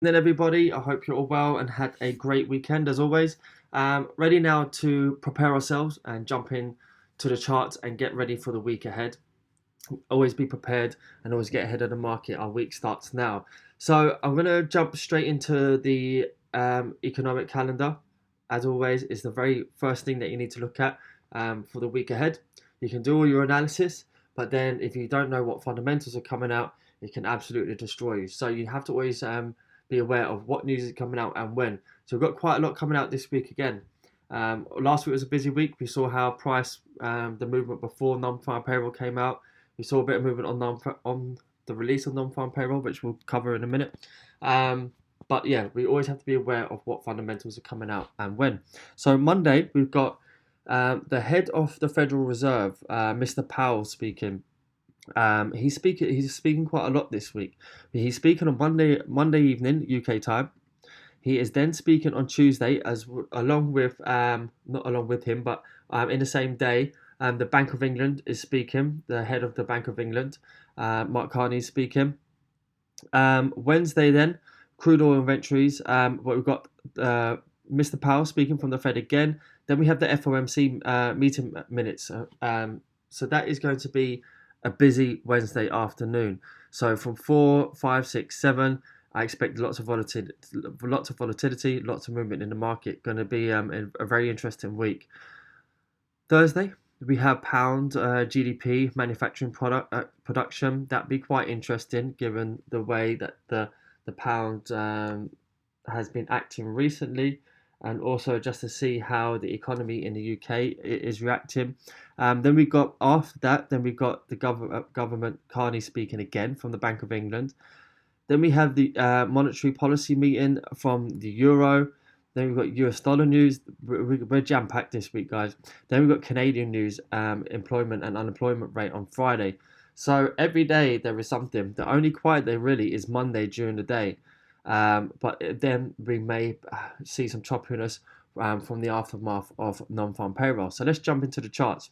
Then everybody, I hope you're all well and had a great weekend as always. Ready now to prepare ourselves and jump in to the charts and get ready for the week ahead. Always be prepared and always get ahead of the market. Our week starts now. So I'm going to jump straight into the economic calendar. As always, it's the very first thing that you need to look at for the week ahead. You can do all your analysis, but then if you don't know what fundamentals are coming out, it can absolutely destroy you. So you have to always be aware of what news is coming out and when. So we've got quite a lot coming out this week again. Last week was a busy week. We saw how price, the movement before non-farm payroll came out. We saw a bit of movement on the release of non-farm payroll, which we'll cover in a minute. But yeah, we always have to be aware of what fundamentals are coming out and when. So Monday, we've got the head of the Federal Reserve, Mr. Powell, speaking. He's speaking quite a lot this week. He's speaking on Monday evening UK time. He is then speaking on Tuesday, along with not along with him, but in the same day. The Bank of England is speaking. The head of the Bank of England, Mark Carney, is speaking. Wednesday then, crude oil inventories. But we've got Mr. Powell speaking from the Fed again. Then we have the FOMC meeting minutes. So that is going to be a busy Wednesday afternoon. So from 4, 5, 6, 7, I expect lots of volatility, lots of movement in the market. Going to be a very interesting week. Thursday, we have pound GDP, manufacturing production. That'd be quite interesting given the way that the pound has been acting recently, and also just to see how the economy in the UK is reacting. Then we got after that. Then we got the government Carney speaking again from the Bank of England. Then we have the monetary policy meeting from the Euro. Then we've got US dollar news. We're jam-packed this week, guys. Then we've got Canadian news, employment and unemployment rate on Friday. So every day there is something. The only quiet day really is Monday during the day. But then we may see some choppiness from the aftermath of non-farm payroll. So let's jump into the charts.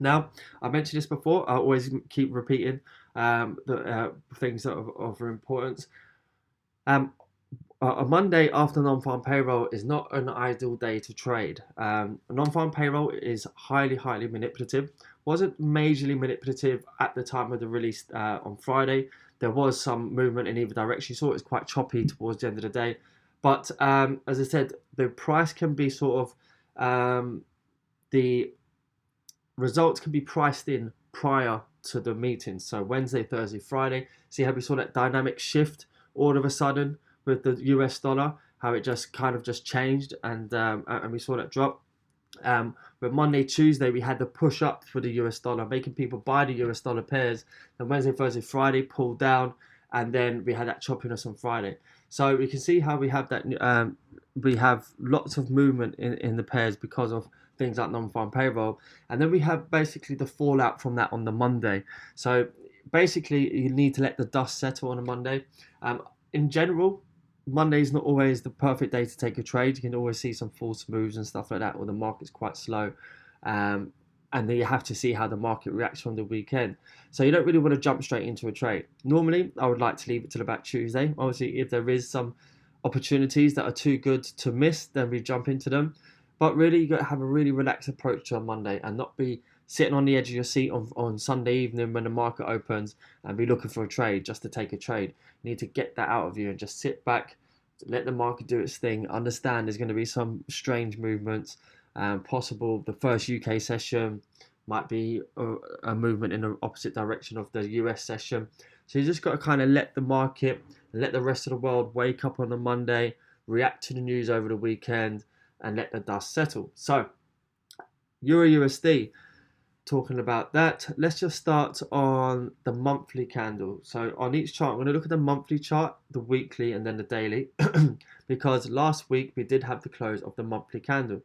Now, I mentioned this before. I always keep repeating the things that are of importance. A Monday after non-farm payroll is not an ideal day to trade. Non-farm payroll is highly manipulative. Wasn't majorly manipulative at the time of the release on Friday. There was some movement in either direction. You saw it was quite choppy towards the end of the day. But as I said, the price can be sort of, the results can be priced in prior to the meeting. So Wednesday, Thursday, Friday. See how we saw that dynamic shift all of a sudden with the US dollar, how it just kind of just changed, and we saw that drop. But Monday, Tuesday, we had the push up for the US dollar, making people buy the US dollar pairs. Then Wednesday, Thursday, Friday pulled down, and then we had that choppiness on Friday. So we can see how we have that. We have lots of movement in the pairs because of things like non-farm payroll, and then we have basically the fallout from that on the Monday. So basically, you need to let the dust settle on a Monday. In general, Monday is not always the perfect day to take a trade. You can always see some false moves and stuff like that, or the market's quite slow. And then you have to see how the market reacts from the weekend. So you don't really want to jump straight into a trade. Normally, I would like to leave it till about Tuesday. Obviously, if there is some opportunities that are too good to miss, then we jump into them. But really, you got to have a really relaxed approach to a Monday and not be sitting on the edge of your seat on Sunday evening when the market opens and be looking for a trade just to take a trade. You need to get that out of you and just sit back, let the market do its thing. Understand there's going to be some strange movements. Possible the first UK session might be a movement in the opposite direction of the US session. So you just got to kind of let the market, let the rest of the world wake up on a Monday, react to the news over the weekend, and let the dust settle. So Euro USD, talking about that, let's just start on the monthly candle. So on each chart, I'm going to look at the monthly chart, the weekly, and then the daily, because last week we did have the close of the monthly candle.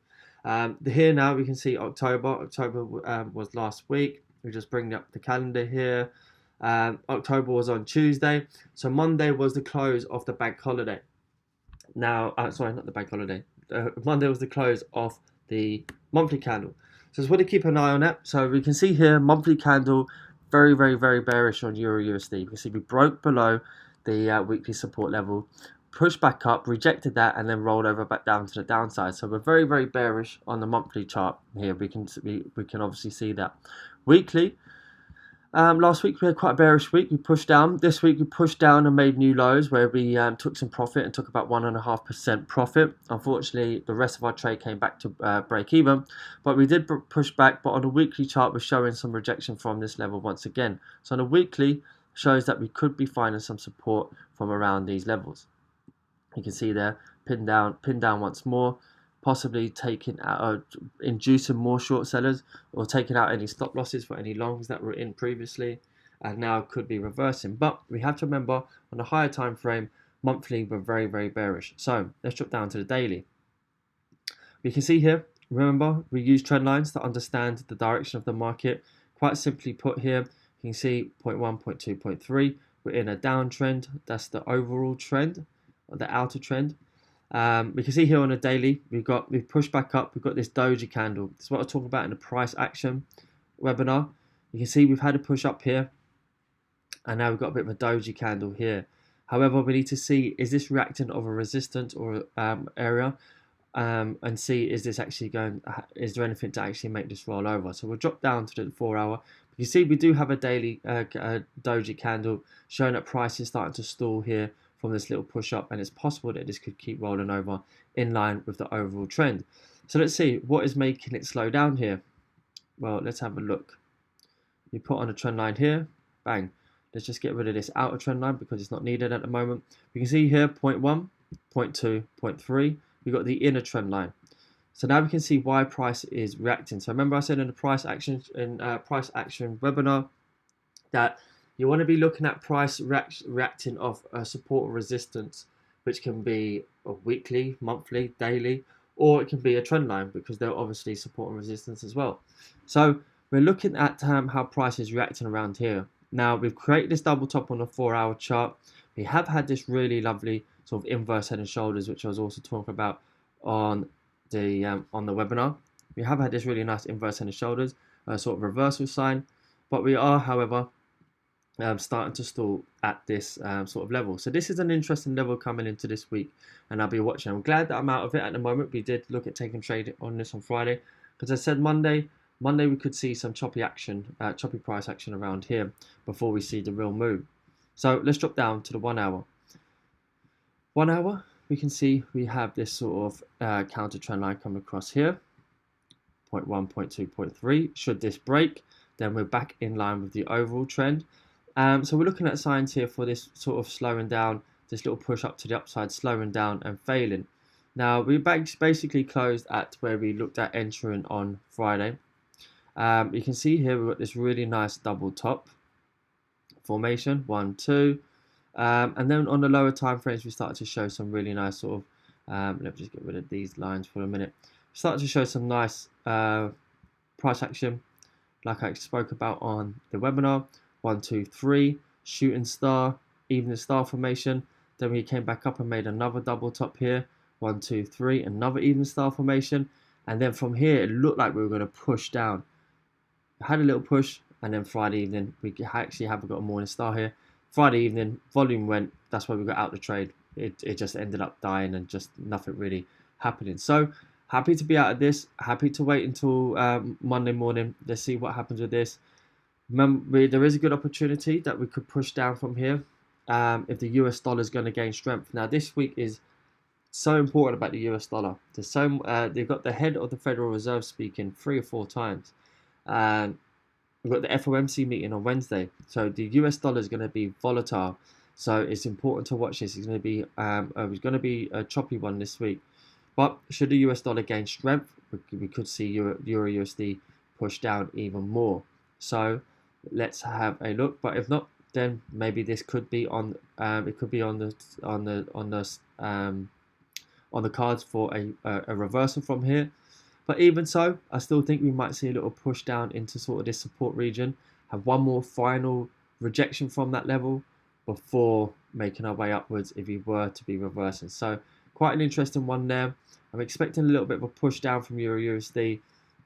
Here now we can see October. October was last week. We just bring up the calendar here. October was on Tuesday, so Monday was the close of the bank holiday. Now, sorry, not the bank holiday. Monday was the close of the monthly candle. So just want to keep an eye on that. So we can see here, monthly candle, very bearish on Euro USD. You can see we broke below the weekly support level, pushed back up, rejected that, and then rolled over back down to the downside. So we're very, very bearish on the monthly chart here. We can obviously see that. Weekly, last week we had quite a bearish week. We pushed down. This week we pushed down and made new lows where we took some profit and took about 1.5% profit. Unfortunately, the rest of our trade came back to break even, but we did push back. But on the weekly chart, we're showing some rejection from this level once again. So on the weekly, shows that we could be finding some support from around these levels. You can see there, pin down once more, possibly taking out, inducing more short sellers or taking out any stop losses for any longs that were in previously, and now could be reversing. But we have to remember on a higher time frame, monthly, we're very, very bearish. So let's drop down to the daily. We can see here, remember, we use trend lines to understand the direction of the market. Quite simply put here, you can see 0.1, 0.2, 0.3. We're in a downtrend. That's the overall trend, or the outer trend. We can see here on a daily, we've pushed back up. We've got this doji candle. This is what I talk about in the price action webinar. You can see we've had a push up here, and now we've got a bit of a doji candle here. However, we need to see, is this reacting of a resistance or area, and see, is this actually going, is there anything to actually make this roll over? So we'll drop down to the 4 hour. You see we do have a daily doji candle showing that price is starting to stall here from this little push up, and it's possible that this could keep rolling over in line with the overall trend. So let's see what is making it slow down here. Well, let's have a look. You put on a trend line here, bang. Let's just get rid of this outer trend line because it's not needed at the moment. We can see here 0.1, 0.2, 0.3. We've got the inner trend line. So now we can see why price is reacting. So remember I said in the price action webinar that you want to be looking at price reacting off a support or resistance, which can be a weekly, monthly, daily, or it can be a trend line because they're obviously support and resistance as well. So we're looking at how price is reacting around here. Now we've created this double top on a 4 hour chart. We have had this really lovely sort of inverse head and shoulders, which I was also talking about on the webinar. We have had this really nice inverse head and shoulders, sort of reversal sign, but we are, however, starting to stall at this sort of level. So this is an interesting level coming into this week, and I'll be watching. I'm glad that I'm out of it at the moment. We did look at taking trade on this on Friday, because I said Monday we could see some choppy action, choppy price action around here before we see the real move. So let's drop down to the 1 hour. 1 hour, we can see we have this sort of counter trend line coming across here, 0.1, 0.2, 0.3. Should this break, then we're back in line with the overall trend. So we're looking at signs here for this sort of slowing down, this little push up to the upside, slowing down and failing. Now we basically closed at where we looked at entering on Friday. You can see here we've got this really nice double top formation, 1, 2. And then on the lower time frames, we started to show some really nice sort of, let me just get rid of these lines for a minute. Started to show some nice price action, like I spoke about on the webinar. 1, 2, 3, shooting star, evening star formation. Then we came back up and made another double top here. 1, 2, 3, another evening star formation. And then from here, it looked like we were going to push down. Had a little push, and then Friday evening, we actually have got a morning star here. Friday evening, volume went, that's why we got out the trade. It just ended up dying and just nothing really happening. So happy to be out of this. Happy to wait until Monday morning. Let's see what happens with this. Remember, there is a good opportunity that we could push down from here if the US dollar is going to gain strength. Now, this week is so important about the US dollar. They've got the head of the Federal Reserve speaking 3 or 4 times. We've got the FOMC meeting on Wednesday. So the US dollar is going to be volatile. So it's important to watch this. It's going to be a choppy one this week. But should the US dollar gain strength, we could see Euro USD push down even more. So let's have a look. But if not, then maybe this could be on. It could be on the cards for a reversal from here. But even so, I still think we might see a little push down into sort of this support region, have one more final rejection from that level before making our way upwards if we were to be reversing. So quite an interesting one there. I'm expecting a little bit of a push down from Euro USD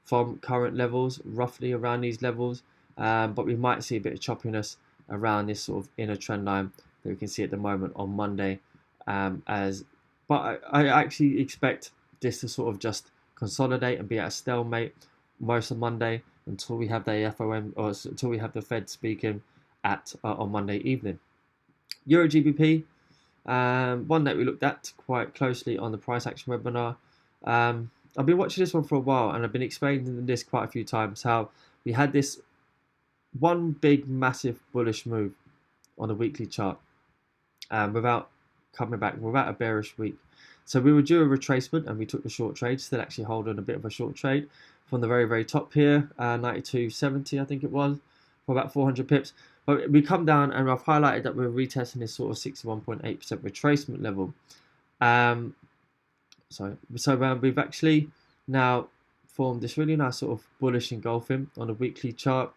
from current levels, roughly around these levels. But we might see a bit of choppiness around this sort of inner trend line that we can see at the moment on Monday But I actually expect this to sort of just consolidate and be at a stalemate most of Monday until we have the FOM or until we have the Fed speaking at on Monday evening. Euro GBP, one that we looked at quite closely on the price action webinar. I've been watching this one for a while, and I've been explaining this quite a few times, how we had this one big massive bullish move on the weekly chart without coming back, without a bearish week. So we were due a retracement, and we took the short trade, still actually holding a bit of a short trade from the very, very top here, 92.70 I think it was, for about 400 pips. But we come down, and I've highlighted that we're retesting this sort of 61.8% retracement level. So we've actually now formed this really nice sort of bullish engulfing on a weekly chart.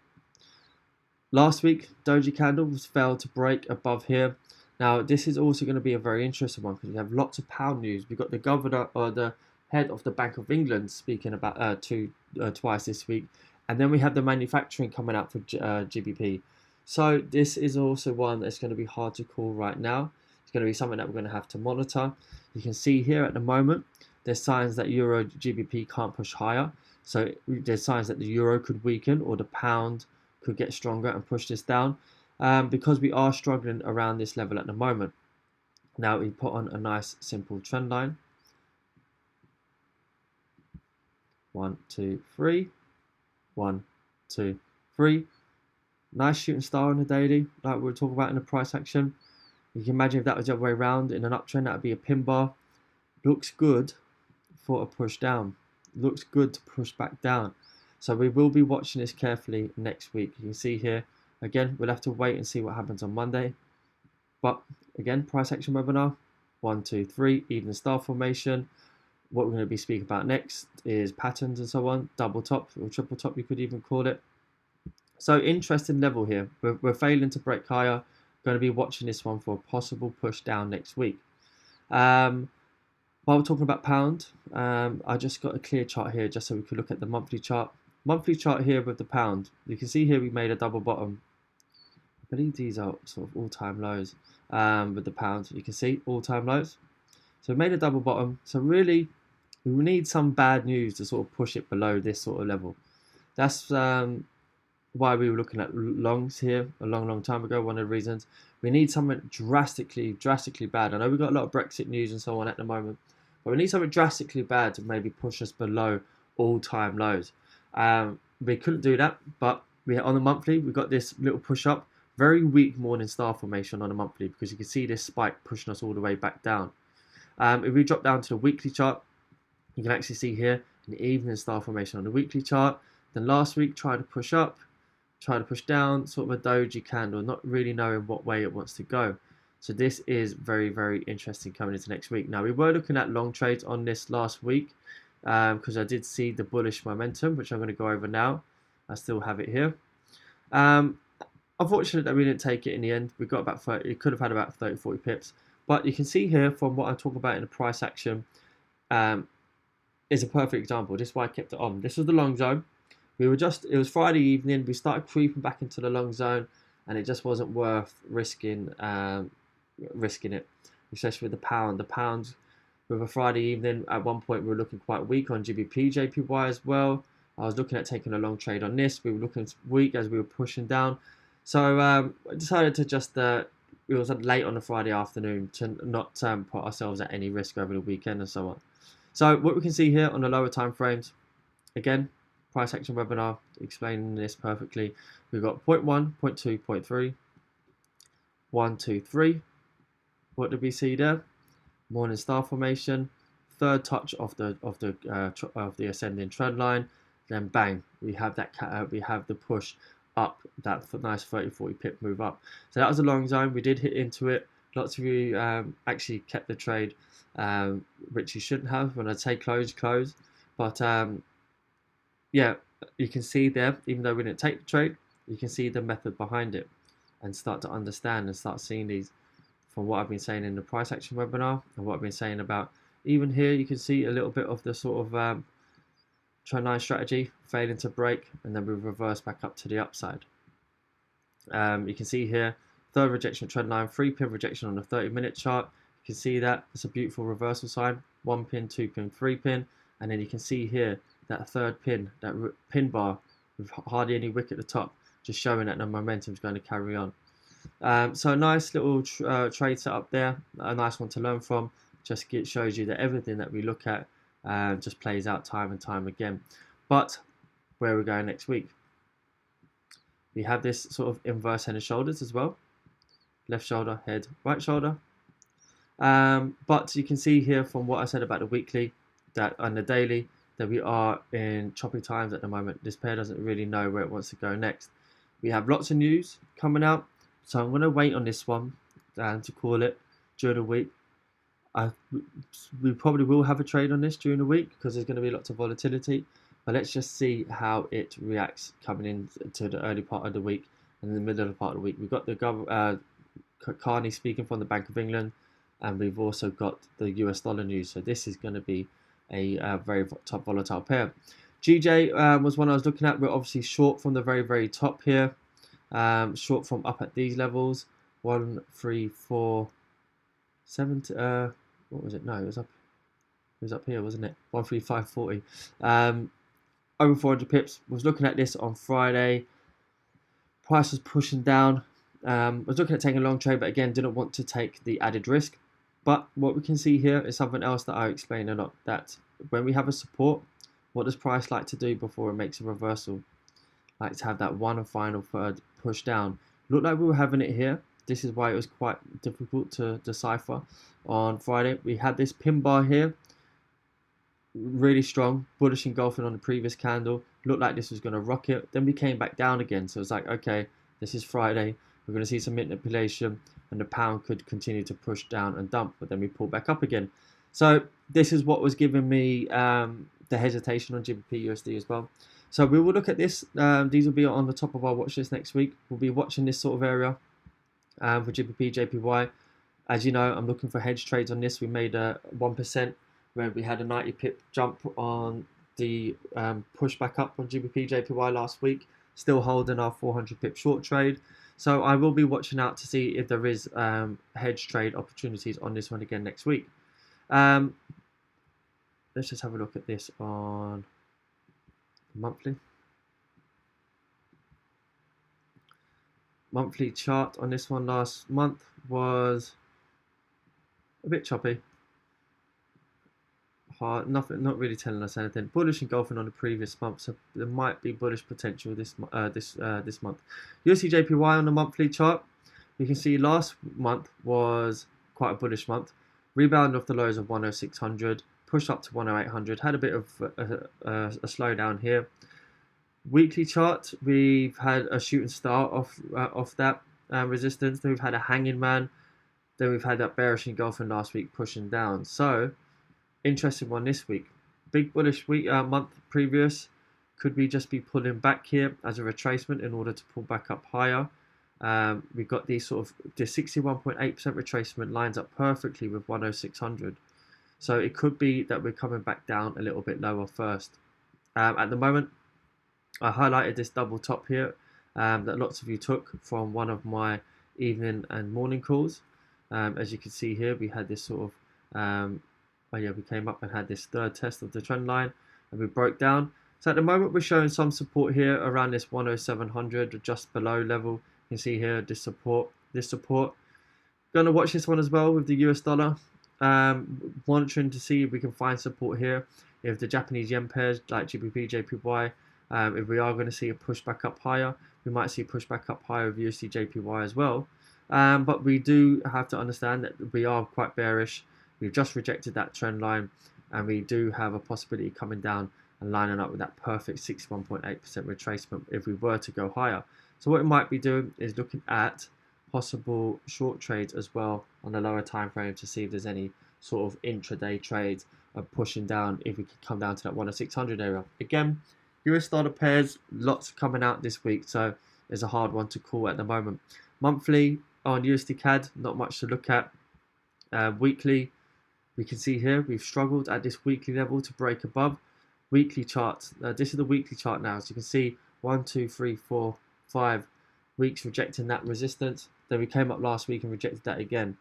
Last week, doji candles failed to break above here. Now, this is also going to be a very interesting one because we have lots of pound news. We've got the governor or the head of the Bank of England speaking about twice this week, and then we have the manufacturing coming out for GBP. So this is also one that's going to be hard to call right now. It's going to be something that we're going to have to monitor. You can see here at the moment, there's signs that Euro GBP can't push higher. So there's signs that the Euro could weaken or the pound could get stronger and push this down because we are struggling around this level at the moment. Now we put on a nice simple trend line. 1, 2, 3. 1, 2, 3. Nice shooting star on the daily, like we were talking about in the price action. You can imagine if that was the other way around in an uptrend, that would be a pin bar. Looks good for a push down. Looks good to push back down. So we will be watching this carefully next week. You can see here, again, we'll have to wait and see what happens on Monday. But again, price action webinar, 1, 2, 3, even star formation. What we're going to be speaking about next is patterns and so on, double top or triple top, you could even call it. So interesting level here. We're failing to break higher. Going to be watching this one for a possible push down next week. While we're talking about pound, I just got a clear chart here just so we could look at the monthly chart. Monthly chart here with the pound. You can see here we made a double bottom. I believe these are sort of all-time lows with the pound. You can see all-time lows. So we made a double bottom. So really, we need some bad news to sort of push it below this sort of level. That's why we were looking at longs here a long time ago. One of the reasons we need something drastically bad. I know we've got a lot of Brexit news and so on at the moment, but we need something drastically bad to maybe push us below all-time lows. We couldn't do that, but on the monthly we got this little push up. Very weak morning star formation on the monthly because you can see this spike pushing us all the way back down. If we drop down to the weekly chart, you can actually see here an evening star formation on the weekly chart. Then last week tried to push up, try to push down, sort of a doji candle, not really knowing what way it wants to go. So this is very, very interesting coming into next week. Now, we were looking at long trades on this last week because I did see the bullish momentum, which I'm going to go over now. I still have it here. Unfortunate that we didn't take it in the end. We got about 30, it could have had about 30, 40 pips. But you can see here from what I talk about in the price action is a perfect example. This is why I kept it on. This was the long zone. It was Friday evening, we started creeping back into the long zone, and it just wasn't worth risking it, especially with the pound. The pound, with a Friday evening, at one point we were looking quite weak on GBP, JPY as well. I was looking at taking a long trade on this. We were looking weak as we were pushing down. So I decided to just, it was late on a Friday afternoon, to not put ourselves at any risk over the weekend and so on. So what we can see here on the lower time frames, again, price action webinar explaining this perfectly. We've got 0.1, 0.2, 0.3, 1, 2, 3. What did we see there? Morning star formation, third touch of the ascending trend line, then bang, we have that we have the push up, that nice 30-40 pip move up. So that was a long zone. We did hit into it. Lots of you actually kept the trade, which you shouldn't have. When I say close. But yeah, you can see there, even though we didn't take the trade, you can see the method behind it and start to understand and start seeing these from what I've been saying in the price action webinar and what I've been saying about, even here you can see a little bit of the sort of trend line strategy failing to break, and then we reverse back up to the upside. You can see here, third rejection trend line, 3 pin rejection on the 30-minute chart. You can see that it's a beautiful reversal sign. 1 pin, 2 pin, 3 pin, and then you can see here that third pin, that pin bar with hardly any wick at the top, just showing that the momentum is going to carry on. So a nice little trade setup there, a nice one to learn from. Just shows you that everything that we look at just plays out time and time again. But where we're going next week, we have this sort of inverse head and shoulders as well. Left shoulder, head, right shoulder. But you can see here from what I said about the weekly that on the daily that we are in choppy times at the moment. This pair doesn't really know where it wants to go next. We have lots of news coming out, so I'm going to wait on this one to call it during the week. We probably will have a trade on this during the week because there's going to be lots of volatility, but let's just see how it reacts coming into the early part of the week and in the middle of the part of the week. We've got the Carney speaking from the Bank of England, and we've also got the US dollar news, so this is going to be a very top volatile pair. GJ was one I was looking at. We're obviously short from the very top here, short from up at these levels. 1, 3, 4, 7. What was it? No, it was up here, wasn't it? 135.40. Over 400 pips. Was looking at this on Friday. Price was pushing down. Was looking at taking a long trade, but again, didn't want to take the added risk. But what we can see here is something else that I explained a lot. That when we have a support, what does price like to do before it makes a reversal? Like to have that one and final third push down. Looked like we were having it here. This is why it was quite difficult to decipher on Friday. We had this pin bar here, really strong, bullish engulfing on the previous candle. Looked like this was going to rock it. Then we came back down again. So it's like, okay, this is Friday. We're going to see some manipulation and the pound could continue to push down and dump, but then we pull back up again. So this is what was giving me the hesitation on GBP USD as well. So we will look at this. These will be on the top of our watch list next week. We'll be watching this sort of area for GBP JPY. As you know, I'm looking for hedge trades on this. We made a 1% where we had a 90 pip jump on the push back up on GBP JPY last week. Still holding our 400 pip short trade. So I will be watching out to see if there is hedge trade opportunities on this one again next week. Let's just have a look at this on monthly. Monthly chart on this one last month was a bit choppy. Hard, nothing, not really telling us anything. Bullish engulfing on the previous month, so there might be bullish potential this month. USD JPY on the monthly chart, you can see last month was quite a bullish month. Rebound off the lows of 10600, pushed up to 10800, had a bit of a slowdown here. Weekly chart, we've had a shooting star off that resistance. Then we've had a hanging man. Then we've had that bearish engulfing last week pushing down. So interesting one this week. Big bullish week month previous. Could we just be pulling back here as a retracement in order to pull back up higher? We've got these sort of the 61.8% retracement lines up perfectly with 10600. So it could be that we're coming back down a little bit lower first. At the moment, I highlighted this double top here that lots of you took from one of my evening and morning calls. As you can see here, we had this sort of we came up and had this third test of the trend line and we broke down. So at the moment we're showing some support here around this 10700, just below level. You can see here this support. Going to watch this one as well with the US dollar. Monitoring to see if we can find support here. If the Japanese yen pairs like GBP, JPY, if we are going to see a push back up higher, we might see a push back up higher with USD JPY as well. But we do have to understand that we are quite bearish. We've just rejected that trend line and we do have a possibility coming down and lining up with that perfect 61.8% retracement if we were to go higher. So what we might be doing is looking at possible short trades as well on the lower time frame to see if there's any sort of intraday trades of pushing down if we could come down to that 10600 area. Again, US dollar pairs, lots coming out this week, so it's a hard one to call at the moment. Monthly on USD CAD, not much to look at. Weekly, we can see here we've struggled at this weekly level to break above. Weekly charts, this is the weekly chart now, so you can see 1, 2, 3, 4, 5 weeks rejecting that resistance. Then we came up last week and rejected that again.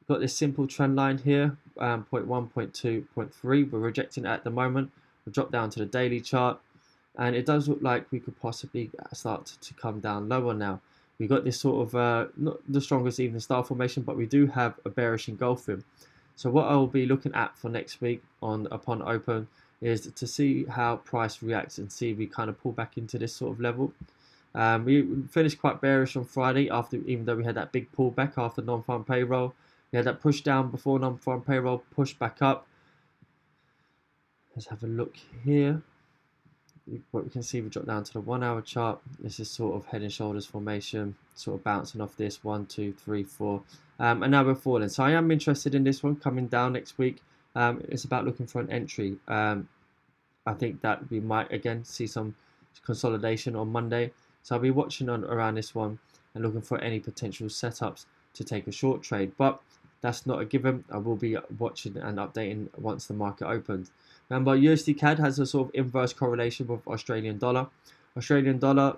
Got this simple trend line here, 0.1, 0.2, 0.3. We're rejecting it at the moment. We'll drop down to the daily chart, and it does look like we could possibly start to come down lower now. We got this sort of not the strongest evening star formation, but we do have a bearish engulfing. So what I'll be looking at for next week upon open is to see how price reacts and see if we kind of pull back into this sort of level. We finished quite bearish on Friday even though we had that big pullback after non-farm payroll. We had that push down before non-farm payroll, push back up. Let's have a look here. What we can see, we drop down to the 1 hour chart. This is sort of head and shoulders formation, sort of bouncing off this 1, 2, 3, 4, and now we're falling. So I am interested in this one coming down next week. It's about looking for an entry. I think that we might again see some consolidation on Monday. So I'll be watching around this one and looking for any potential setups to take a short trade. But that's not a given. I will be watching and updating once the market opens. Remember, USD CAD has a sort of inverse correlation with Australian dollar. Australian dollar,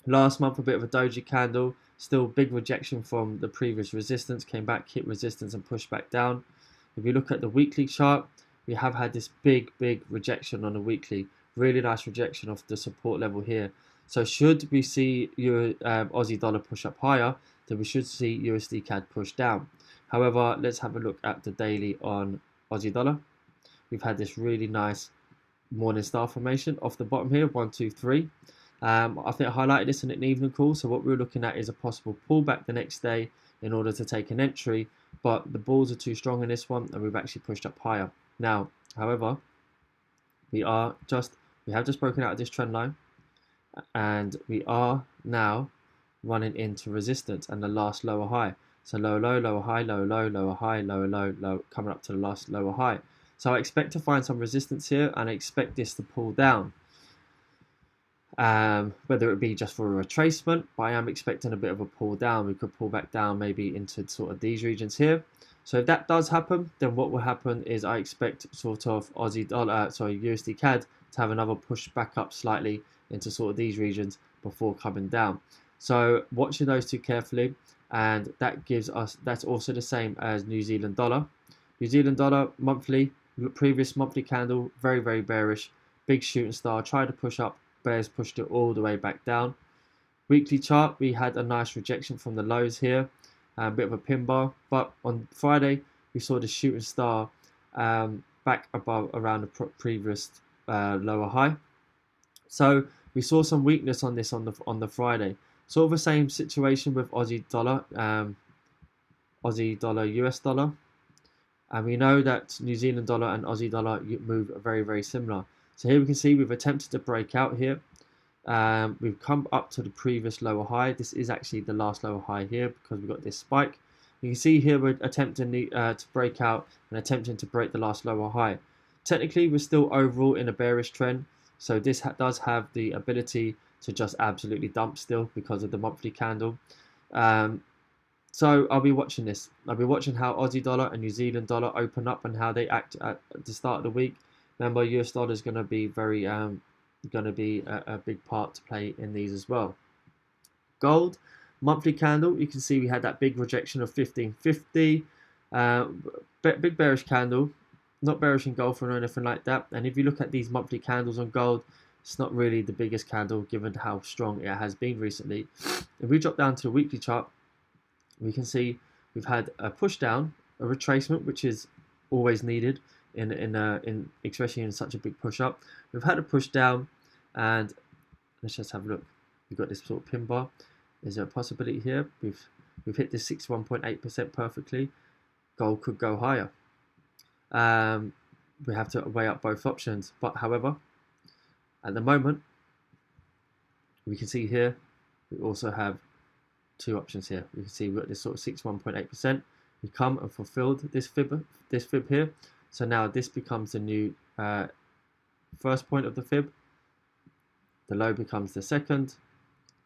last month a bit of a doji candle, still big rejection from the previous resistance, came back, hit resistance and pushed back down. If you look at the weekly chart, we have had this big rejection on the weekly, really nice rejection of the support level here. So should we see Aussie dollar push up higher, then we should see USD CAD push down. However, let's have a look at the daily on Aussie dollar. We've had this really nice morning star formation off the bottom here, 1, 2, 3. I think I highlighted this in an evening call. So what we're looking at is a possible pullback the next day in order to take an entry, but the bulls are too strong in this one, and we've actually pushed up higher. Now, however, we have just broken out of this trend line, and we are now running into resistance and the last lower high. So lower low, lower high, lower low, lower high, lower low, low, coming up to the last lower high. So I expect to find some resistance here, and I expect this to pull down. Whether it be just for a retracement, but I am expecting a bit of a pull down. We could pull back down maybe into sort of these regions here. So if that does happen, then what will happen is I expect sort of USD CAD to have another push back up slightly into sort of these regions before coming down. So watching those two carefully, and that gives us, that's also the same as New Zealand dollar. New Zealand dollar monthly, previous monthly candle, very bearish, big shooting star, tried to push up, bears pushed it all the way back down. Weekly chart, we had a nice rejection from the lows here, a bit of a pin bar, but on Friday we saw the shooting star back above around the previous lower high. So we saw some weakness on this on the Friday. Sort of the same situation with Aussie dollar, US dollar. And we know that New Zealand dollar and Aussie dollar move very similar. So here we can see we've attempted to break out here. We've come up to the previous lower high. This is actually the last lower high here because we've got this spike. You can see here we're attempting to break out and attempting to break the last lower high. Technically, we're still overall in a bearish trend. So this does have the ability to just absolutely dump still because of the monthly candle. So I'll be watching this. I'll be watching how Aussie dollar and New Zealand dollar open up and how they act at the start of the week. Remember, US dollar is going to be a big part to play in these as well. Gold monthly candle, you can see we had that big rejection of 1550. Big bearish candle, not bearish engulfing or anything like that. And if you look at these monthly candles on gold, it's not really the biggest candle given how strong it has been recently. If we drop down to the weekly chart, we can see we've had a push down, a retracement, which is always needed in especially in such a big push up. We've had a push down, and let's just have a look. We've got this sort of pin bar. Is there a possibility here? We've hit this 61.8% perfectly. Gold could go higher. We have to weigh up both options, but however, at the moment, we can see here we also have two options here. We can see we've got this sort of 61.8%. We come and fulfilled this fib here. So now this becomes the new first point of the fib. The low becomes the second,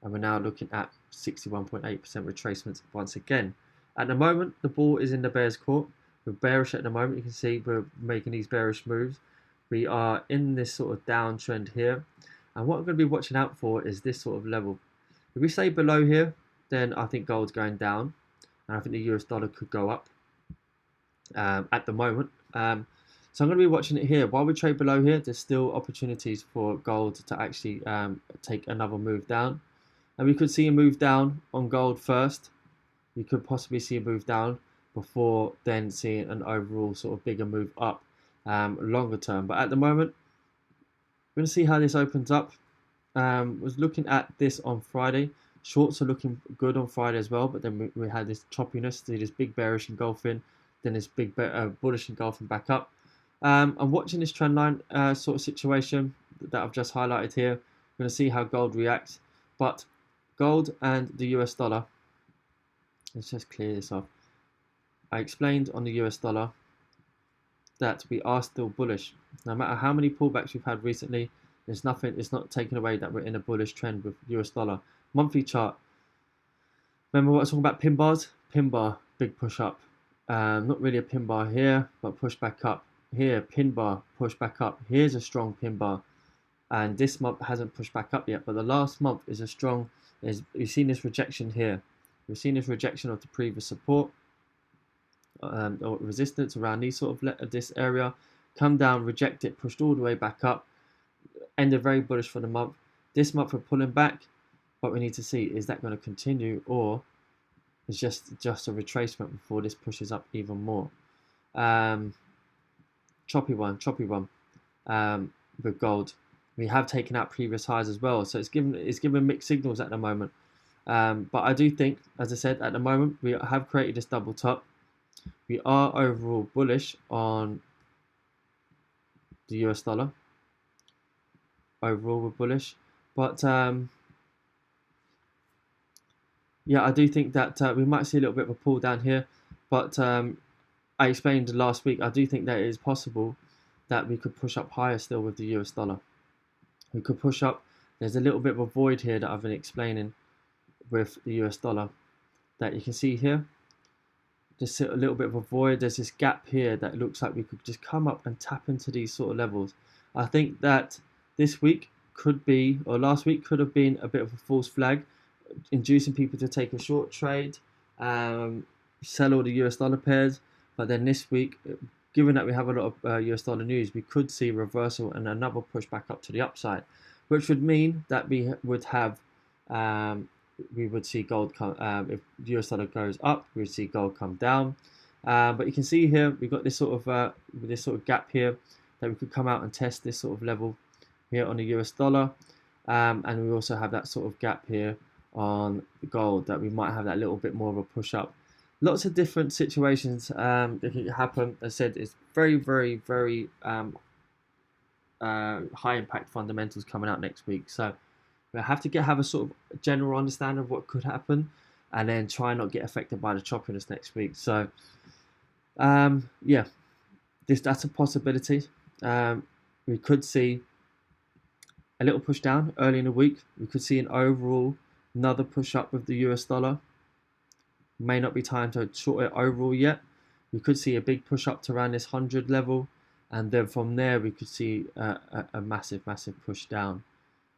and we're now looking at 61.8% retracements once again. At the moment, the ball is in the bear's court. We're bearish at the moment. You can see we're making these bearish moves. We are in this sort of downtrend here, and what I'm going to be watching out for is this sort of level. If we stay below here, then I think gold's going down, and I think the US dollar could go up. at the moment. So I'm going to be watching it here. While we trade below here, there's still opportunities for gold to actually take another move down. And we could see a move down on gold first. We could possibly see a move down before then seeing an overall sort of bigger move up longer term. But at the moment, we're going to see how this opens up. Was looking at this on Friday. Shorts are looking good on Friday as well, but then we had this choppiness, this big bearish engulfing, then this big bullish engulfing back up. I'm watching this trend line sort of situation that I've just highlighted here. I'm going to see how gold reacts. But gold and the US dollar, let's just clear this off. I explained on the US dollar that we are still bullish. No matter how many pullbacks we've had recently, there's nothing, it's not taking away that we're in a bullish trend with US dollar. Monthly chart. Remember what I was talking about pin bars? Pin bar, big push up. Not really a pin bar here, but push back up. Here, pin bar, push back up. Here's a strong pin bar. And this month hasn't pushed back up yet, but the last month is a strong, you've seen this rejection here. We've seen this rejection of the previous support or resistance around these sort of this area. Come down, reject it, pushed all the way back up. Ended very bullish for the month. This month we're pulling back. What we need to see, is that going to continue, or is just a retracement before this pushes up even more? Choppy one with gold. We have taken out previous highs as well, so it's given mixed signals at the moment. But I do think, as I said, at the moment we have created this double top. We are overall bullish on the US dollar. Overall we're bullish, but yeah, I do think that we might see a little bit of a pull down here, but I explained last week, I do think that it is possible that we could push up higher still with the US dollar. We could push up. There's a little bit of a void here that I've been explaining with the US dollar that you can see here. Just a little bit of a void. There's this gap here that looks like we could just come up and tap into these sort of levels. I think that this week could be, or last week could have been, a bit of a false flag, inducing people to take a short trade, sell all the US dollar pairs. But then this week, given that we have a lot of US dollar news, we could see reversal and another push back up to the upside, which would mean that we would have, we would see gold come, if US dollar goes up, we would see gold come down. But you can see here, we've got this sort of gap here that we could come out and test this sort of level here on the US dollar. And we also have that sort of gap here on gold that we might have that little bit more of a push up. Lots of different situations that can happen. As I said, it's very, very, very high impact fundamentals coming out next week. So we have to have a sort of general understanding of what could happen, and then try not get affected by the choppiness next week. So yeah, that's a possibility. We could see a little push down early in the week. We could see an overall another push up with the US dollar. May not be time to short it overall yet. We could see a big push up to around this 100 level, and then from there we could see a massive push down,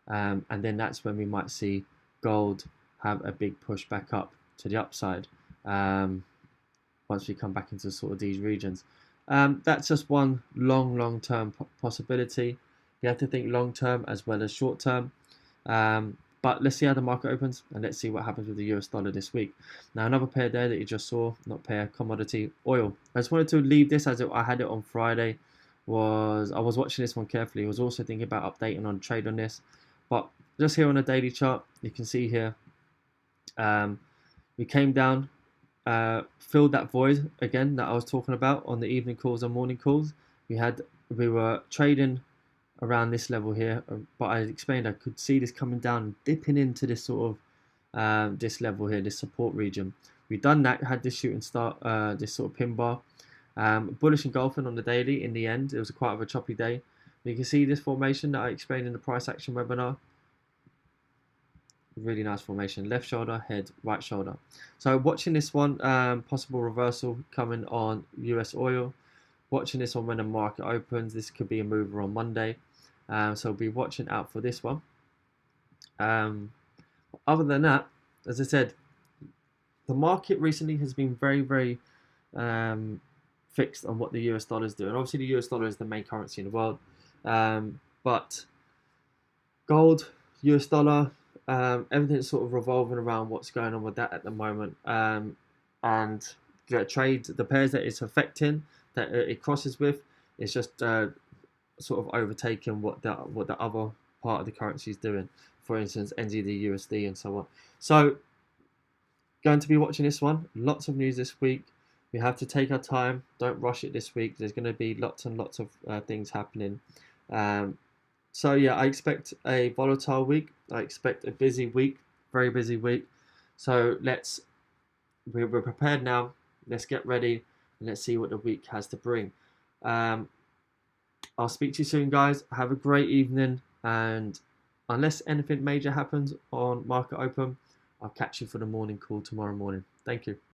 and then that's when we might see gold have a big push back up to the upside once we come back into sort of these regions. That's just one long term possibility. You have to think long term as well as short term. But let's see how the market opens, and let's see what happens with the US dollar this week. Now, another pair there that you just saw, not pair, commodity, oil. I just wanted to leave this as I had it on Friday. I was watching this one carefully. I was also thinking about updating on trade on this. But just here on a daily chart, you can see here, we came down, filled that void again that I was talking about on the evening calls and morning calls. We were trading around this level here, but I explained I could see this coming down and dipping into this sort of this level here, this support region. We've done that, had this shooting start, this sort of pin bar, bullish engulfing on the daily. In the end, it was quite of a choppy day. You can see this formation that I explained in the price action webinar. Really nice formation, left shoulder, head, right shoulder. So watching this one, possible reversal coming on US oil. Watching this one when the market opens. This could be a mover on Monday. So be watching out for this one. Other than that, as I said, the market recently has been very fixed on what the US dollar is doing. Obviously, the US dollar is the main currency in the world, but gold, US dollar, everything's sort of revolving around what's going on with that at the moment. And the trade, the pairs that it's affecting, that it crosses with, it's just sort of overtaking what the other part of the currency is doing. For instance, NZD, USD, and so on. So, going to be watching this one. Lots of news this week. We have to take our time. Don't rush it this week. There's going to be lots and lots of things happening. So yeah, I expect a volatile week. I expect a busy week, very busy week. So we're prepared now. Let's get ready and let's see what the week has to bring. I'll speak to you soon, guys. Have a great evening, and unless anything major happens on market open, I'll catch you for the morning call tomorrow morning. Thank you.